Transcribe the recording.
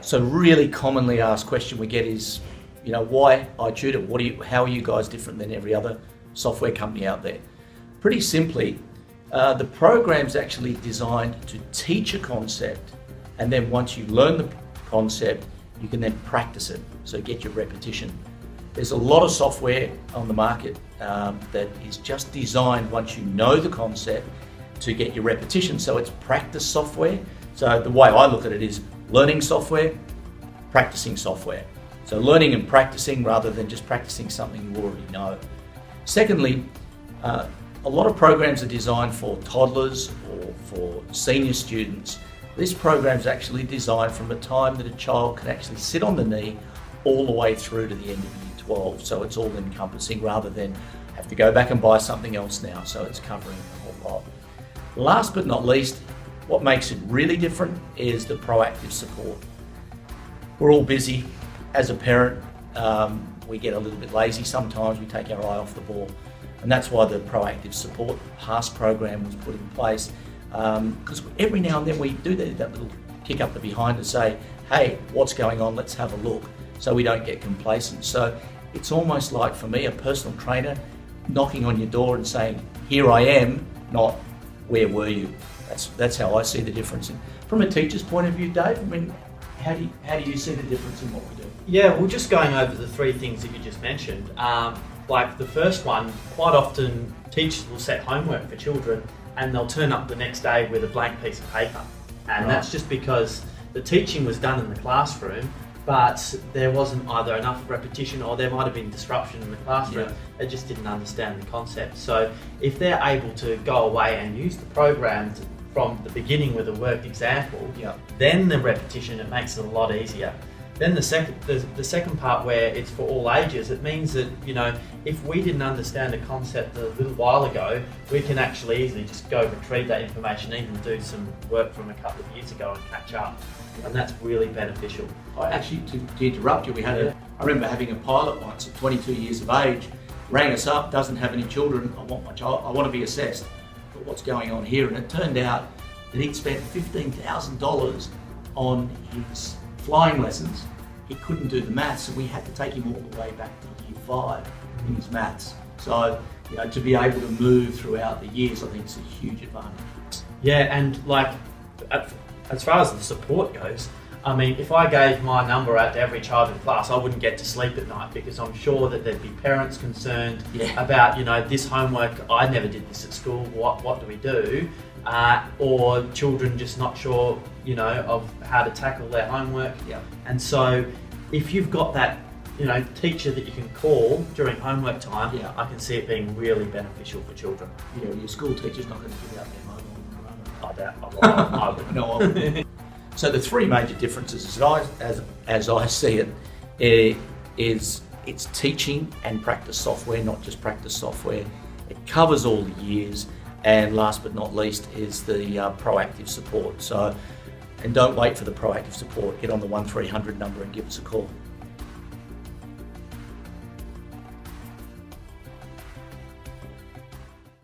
So really commonly asked question we get is, why iTutor? How are you guys different than every other software company out there? Pretty simply, the program's actually designed to teach a concept, and then once you learn the concept, you can then practice it, so get your repetition. There's a lot of software on the market that is just designed once you know the concept to get your repetition, so it's practice software. So the way I look at it is learning software, practicing software. So learning and practicing rather than just practicing something you already know. Secondly, a lot of programs are designed for toddlers or for senior students. This program is actually designed from a time that a child can actually sit on the knee all the way through to the end of year 12. So it's all encompassing rather than have to go back and buy something else now. So it's covering a whole lot. Last but not least, what makes it really different is the proactive support. We're all busy. As a parent, we get a little bit lazy sometimes. We take our eye off the ball. And that's why the proactive support PASS program was put in place. Because every now and then we do that little kick up the behind and say, hey, what's going on? Let's have a look. So we don't get complacent. So it's almost like, for me, a personal trainer knocking on your door and saying, here I am, not where were you? That's how I see the difference. And from a teacher's point of view, Dave, I mean, how do you see the difference in what we do? Yeah, well, just going over the three things that you just mentioned. Like the first one, quite often teachers will set homework for children and they'll turn up the next day with a blank piece of paper. And that's just because the teaching was done in the classroom, but there wasn't either enough repetition or there might have been disruption in the classroom. They just didn't understand the concept. So if they're able to go away and use the program from the beginning with a worked example, then the repetition, it makes it a lot easier. Then the second part, where it's for all ages, it means that, if we didn't understand a concept a little while ago, we can actually easily just go retrieve that information, even do some work from a couple of years ago and catch up. And that's really beneficial. Actually, to interrupt you, I remember having a pilot once at 22 years of age, rang us up, doesn't have any children, I want to be assessed. But what's going on here? And it turned out that he'd spent $15,000 on his flying lessons. He couldn't do the maths, so we had to take him all the way back to year 5 in his maths. So, to be able to move throughout the years, I think it's a huge advantage. Yeah, and as far as the support goes, I mean, if I gave my number out to every child in class, I wouldn't get to sleep at night, because I'm sure that there'd be parents concerned about, this homework, I never did this at school, what do we do? Or children just not sure, of how to tackle their homework. And so if you've got that, teacher that you can call during homework time, I can see it being really beneficial for children. Your school teacher's not going to give out their mobile. I doubt. I would. No, I wouldn't. So the three major differences, as I see it, is it's teaching and practice software, not just practice software. It covers all the years, and last but not least is the proactive support. So, and don't wait for the proactive support. Get on the 1300 number and give us a call.